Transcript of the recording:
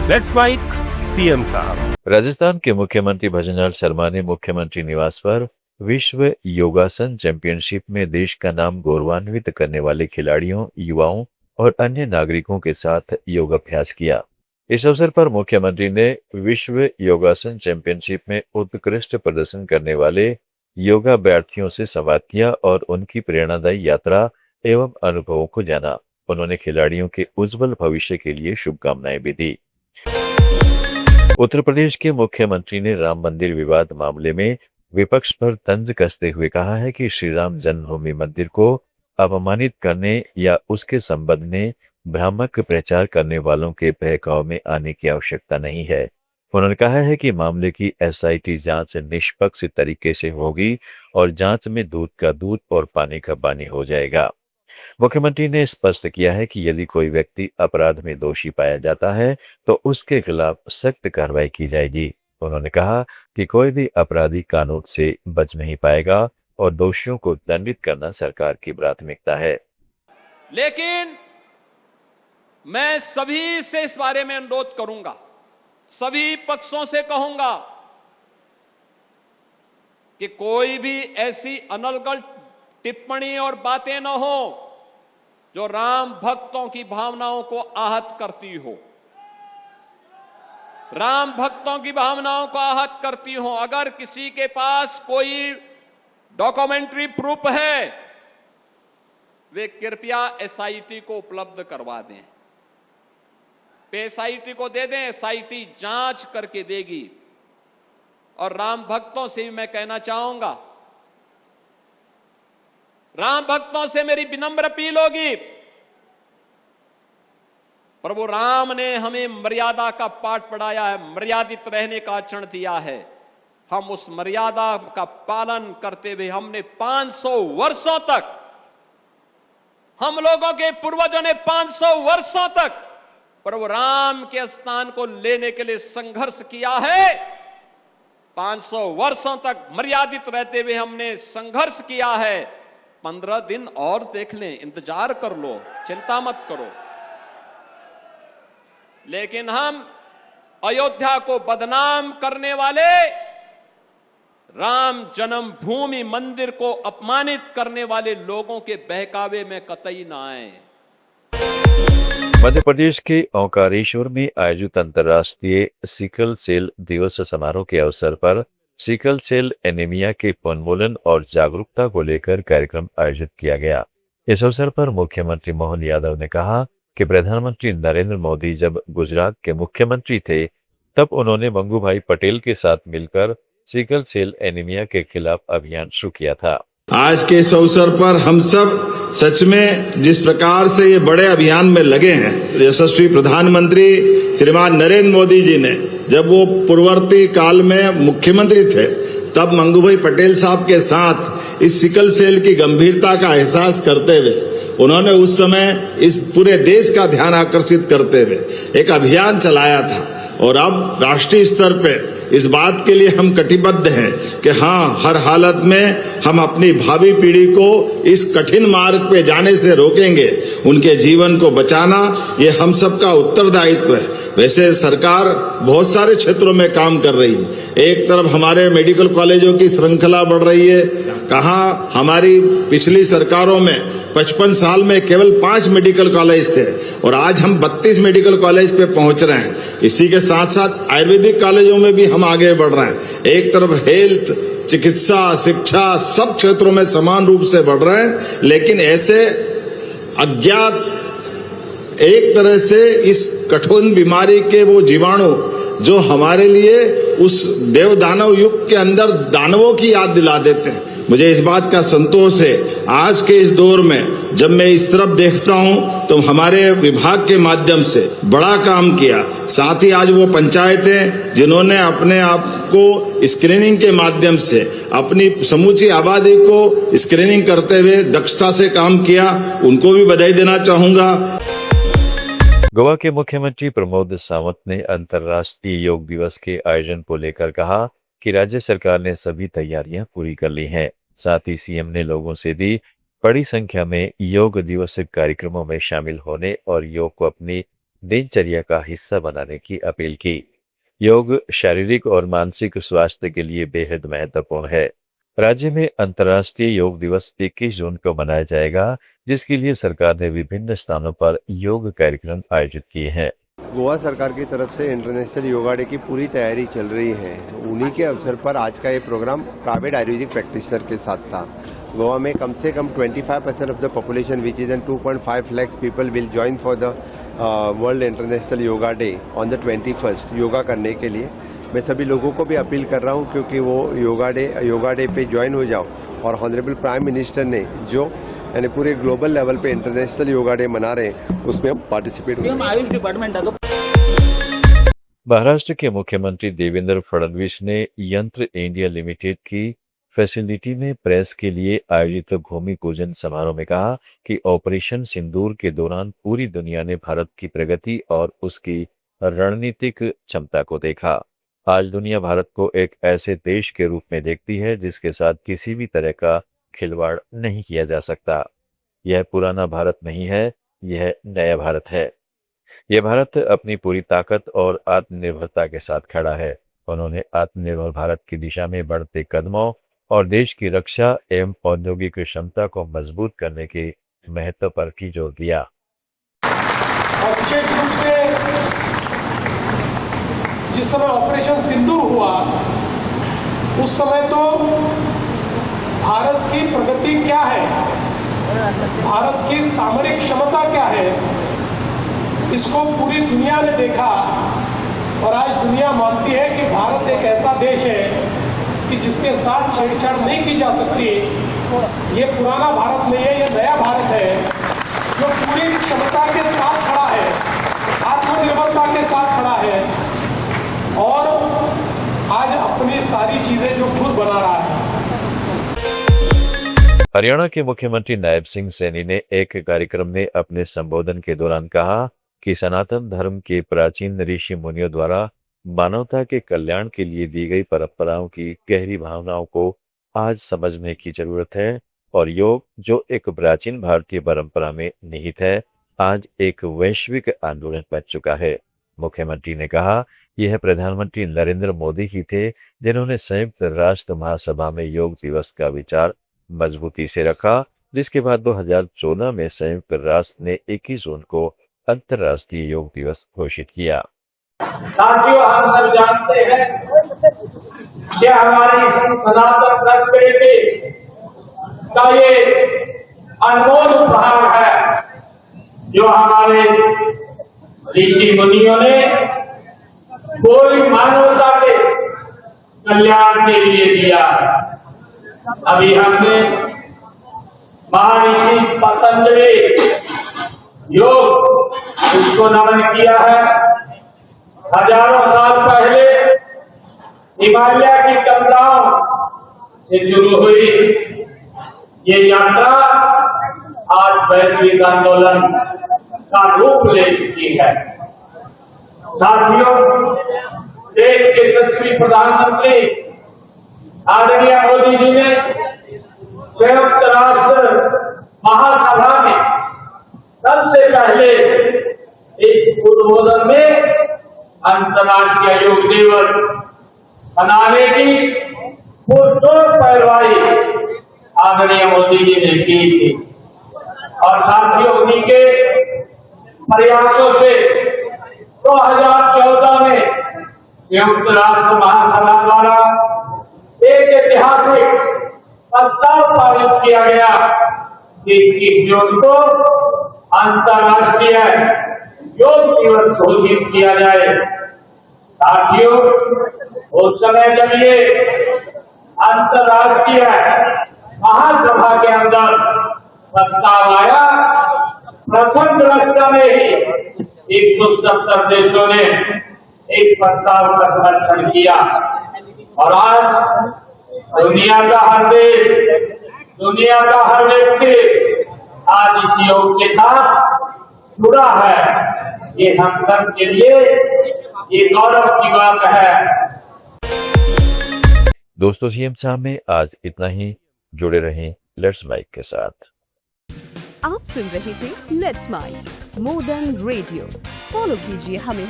Let's mic CM साहब। राजस्थान के मुख्यमंत्री भजनलाल शर्मा ने मुख्यमंत्री निवास पर विश्व योगासन चैंपियनशिप में देश का नाम गौरवान्वित करने वाले खिलाड़ियों, युवाओं और अन्य नागरिकों के साथ योगाभ्यास किया। इस अवसर पर मुख्यमंत्री ने विश्व योगासन चैंपियनशिप में उत्कृष्ट प्रदर्शन करने वाले योगाभ्यर्थियों से संवाद किया और उनकी प्रेरणादायी यात्रा एवं अनुभवों को जाना। उन्होंने खिलाड़ियों के उज्जवल भविष्य के लिए शुभकामनाएं भी दी। उत्तर प्रदेश के मुख्यमंत्री ने राम मंदिर विवाद मामले में विपक्ष पर तंज कसते हुए कहा है कि श्री राम जन्मभूमि मंदिर को अपमानित करने या उसके संबंध में भ्रामक प्रचार करने वालों के बहकाव में आने की आवश्यकता नहीं है। उन्होंने कहा है कि मामले की एसआईटी जांच निष्पक्ष तरीके से होगी और जांच में दूध का दूध और पानी का पानी हो जाएगा। मुख्यमंत्री ने स्पष्ट किया है कि यदि कोई व्यक्ति अपराध में दोषी पाया जाता है तो उसके खिलाफ सख्त कार्रवाई की जाएगी। उन्होंने कहा कि कोई भी अपराधी कानून से बच नहीं पाएगा और दोषियों को दंडित करना सरकार की प्राथमिकता है। लेकिन मैं सभी से इस बारे में अनुरोध करूंगा, सभी पक्षों से कहूंगा कि कोई भी ऐसी अनर्गल टिप्पणी और बातें न हो जो राम भक्तों की भावनाओं को आहत करती हो, राम भक्तों की भावनाओं को आहत करती हो। अगर किसी के पास कोई डॉक्यूमेंट्री प्रूफ है, वे कृपया एसआईटी को उपलब्ध करवा दें, एसआईटी को दे दें, एसआईटी जांच करके देगी। और राम भक्तों से भी मैं कहना चाहूंगा, राम भक्तों से मेरी विनम्र अपील होगी, प्रभु राम ने हमें मर्यादा का पाठ पढ़ाया है, मर्यादित रहने का आचरण दिया है। हम उस मर्यादा का पालन करते हुए हमने 500 वर्षों तक, हम लोगों के पूर्वजों ने 500 वर्षों तक प्रभु राम के स्थान को लेने के लिए संघर्ष किया है। 500 वर्षों तक मर्यादित रहते हुए हमने संघर्ष किया है। 15 दिन और देख लें, इंतजार कर लो, चिंता मत करो। लेकिन हम अयोध्या को बदनाम करने वाले, राम जन्मभूमि मंदिर को अपमानित करने वाले लोगों के बहकावे में कतई ना आए। मध्य प्रदेश के ओंकारेश्वर में आयोजित अंतर्राष्ट्रीय सिकल सेल दिवस समारोह के अवसर पर सिकल सेल एनीमिया के उन्मूलन और जागरूकता को लेकर कार्यक्रम आयोजित किया गया। इस अवसर पर मुख्यमंत्री मोहन यादव ने कहा कि प्रधानमंत्री नरेंद्र मोदी जब गुजरात के मुख्यमंत्री थे तब उन्होंने मंगूभाई पटेल के साथ मिलकर सिकल सेल एनीमिया के खिलाफ अभियान शुरू किया था। आज के इस अवसर पर हम सब सच में जिस प्रकार से ये बड़े अभियान में लगे हैं, यशस्वी प्रधानमंत्री श्रीमान नरेंद्र मोदी जी ने जब वो पूर्ववर्ती काल में मुख्यमंत्री थे तब मंगूभाई पटेल साहब के साथ इस सिकल सेल की गंभीरता का एहसास करते हुए उन्होंने उस समय इस पूरे देश का ध्यान आकर्षित करते हुए एक अभियान चलाया था। और अब राष्ट्रीय स्तर पे इस बात के लिए हम कटिबद्ध हैं कि हाँ, हर हालत में हम अपनी भावी पीढ़ी को इस कठिन मार्ग पे जाने से रोकेंगे। उनके जीवन को बचाना ये हम सबका उत्तरदायित्व है। वैसे सरकार बहुत सारे क्षेत्रों में काम कर रही है। एक तरफ हमारे मेडिकल कॉलेजों की श्रृंखला बढ़ रही है। कहाँ हमारी पिछली सरकारों में 55 साल में केवल 5 मेडिकल कॉलेज थे और आज हम 32 मेडिकल कॉलेज पे पहुंच रहे हैं। इसी के साथ साथ आयुर्वेदिक कॉलेजों में भी हम आगे बढ़ रहे हैं। एक तरफ हेल्थ, चिकित्सा, शिक्षा सब क्षेत्रों में समान रूप से बढ़ रहे हैं। लेकिन ऐसे अज्ञात एक तरह से इस कठोर बीमारी के वो जीवाणु जो हमारे लिए उस देव दानव युग के अंदर दानवों की याद दिला देते हैं। मुझे इस बात का संतोष है आज के इस दौर में जब मैं इस तरफ देखता हूं तो हमारे विभाग के माध्यम से बड़ा काम किया। साथ ही आज वो पंचायतें जिन्होंने अपने आप को स्क्रीनिंग के माध्यम से अपनी समूची आबादी को स्क्रीनिंग करते हुए दक्षता से काम किया, उनको भी बधाई देना चाहूंगा। गोवा के मुख्यमंत्री प्रमोद सावंत ने अंतर्राष्ट्रीय योग दिवस के आयोजन को लेकर कहा कि राज्य सरकार ने सभी तैयारियां पूरी कर ली हैं। साथ ही सीएम ने लोगों से भी बड़ी संख्या में योग दिवस कार्यक्रमों में शामिल होने और योग को अपनी दिनचर्या का हिस्सा बनाने की अपील की। योग शारीरिक और मानसिक स्वास्थ्य के लिए बेहद महत्वपूर्ण है। राज्य में अंतर्राष्ट्रीय योग दिवस 21 जून को मनाया जाएगा, जिसके लिए सरकार ने विभिन्न स्थानों पर योग कार्यक्रम आयोजित किए हैं। गोवा सरकार की तरफ से इंटरनेशनल योगा डे की पूरी तैयारी चल रही है। उन्हीं के अवसर पर आज का ये प्रोग्राम प्राइवेट आयुर्वेदिक प्रैक्टिशनर के साथ था। गोवा में कम से कम 25% of the population which is an 2.5 lakhs people will join for the world international yoga day on the 21st yoga करने के लिए। मैं सभी लोगों को भी अपील कर रहा हूँ क्योंकि वो योगा डे पे ज्वाइन हो जाओ। और ऑनरेबल प्राइम मिनिस्टर ने जो यानी पूरे ग्लोबल लेवल पे इंटरनेशनल योगा डे मना रहे हैं उसमें हम पार्टिसिपेट करें। आयुष डिपार्टमेंट महाराष्ट्र के मुख्यमंत्री देवेंद्र फडणवीस ने यंत्र इंडिया लिमिटेड की फैसिलिटी में प्रेस के लिए आयोजित भूमि पूजन समारोह में कहा कि ऑपरेशन सिंदूर के दौरान पूरी दुनिया ने भारत की प्रगति और उसकी रणनीतिक क्षमता को देखा। आज दुनिया भारत को एक ऐसे देश के रूप में देखती है जिसके साथ किसी भी तरह का खिलवाड़ नहीं किया जा सकता। यह पुराना भारत नहीं है, यह नया भारत है। यह भारत अपनी पूरी ताकत और आत्मनिर्भरता के साथ खड़ा है। उन्होंने आत्मनिर्भर भारत की दिशा में बढ़ते कदमों और देश की रक्षा एवं औद्योगिक क्षमता को मजबूत करने के महत्व पर की जोर दिया। और विशेष रूप से जिस समय ऑपरेशन सिंदूर हुआ उस समय तो भारत की प्रगति क्या है, भारत की सामरिक क्षमता क्या है, इसको पूरी दुनिया ने देखा। और आज दुनिया मानती है कि भारत एक ऐसा देश है कि जिसके साथ छेड़छाड़ नहीं की जा सकती। ये पुराना भारत नहीं है, ये नया भारत है जो पूरी क्षमता के साथ खड़ा है, आत्मनिर्भरता के साथ खड़ा है और आज अपनी सारी चीजें जो खुद बना रहा है। हरियाणा के मुख्यमंत्री नायब सिंह सैनी ने एक कार्यक्रम में अपने संबोधन के दौरान कहा कि सनातन धर्म के प्राचीन ऋषि मुनियों द्वारा मानवता के कल्याण के लिए दी गई परंपराओं की गहरी भावनाओं को आज समझने की जरूरत है और योग, जो एक प्राचीन भारतीय परंपरा में निहित है, आज एक वैश्विक आंदोलन बन चुका है। मुख्यमंत्री ने कहा, यह प्रधानमंत्री नरेंद्र मोदी ही थे जिन्होंने संयुक्त राष्ट्र महासभा में योग दिवस का विचार मजबूती से रखा, जिसके बाद 2014 में संयुक्त राष्ट्र ने 21 जून को अंतर्राष्ट्रीय योग दिवस घोषित किया। साथियों, हम सब जानते हैं कि हमारी सनातन संस्कृति का ये अनमोल भाग है जो हमारे ऋषि मुनियों ने कोई मानवता के कल्याण के लिए दिया है। अभी हमने महर्षि पतंजलि योग उसको नमन किया है। हजारों साल पहले हिमालय की कमलाओं से शुरू हुई ये यात्रा आज वैश्विक आंदोलन का रूप ले चुकी है। साथियों, देश के यशस्वी प्रधानमंत्री आदरणीय मोदी जी ने संयुक्त राष्ट्र महासभा में सबसे पहले इस उद्बोधन में अंतर्राष्ट्रीय योग दिवस मनाने की पुरजोर पैरवी आदरणीय मोदी जी ने की थी और साथियों, उन्हीं के प्रयासों से 2014 में संयुक्त राष्ट्र महासभा द्वारा एक ऐतिहासिक प्रस्ताव पारित किया गया कि 21 जून को अंतर्राष्ट्रीय योग दिवस घोषित किया जाए। साथियों, उस समय जब ये अंतर्राष्ट्रीय महासभा के अंदर प्रस्ताव आया, प्रथम दृष्टया में ही 170 देशों ने इस प्रस्ताव का समर्थन किया और आज दुनिया का हर देश, दुनिया का हर व्यक्ति आज इस योग के साथ जुड़ा है। ये हम सब के लिए ये गौरव की बात है। दोस्तों, सीएम साहब में आज इतना ही। जुड़े रहें लेट्स माइक के साथ। आप सुन रहे थे let's mic. More than radio. Follow कीजिए हमें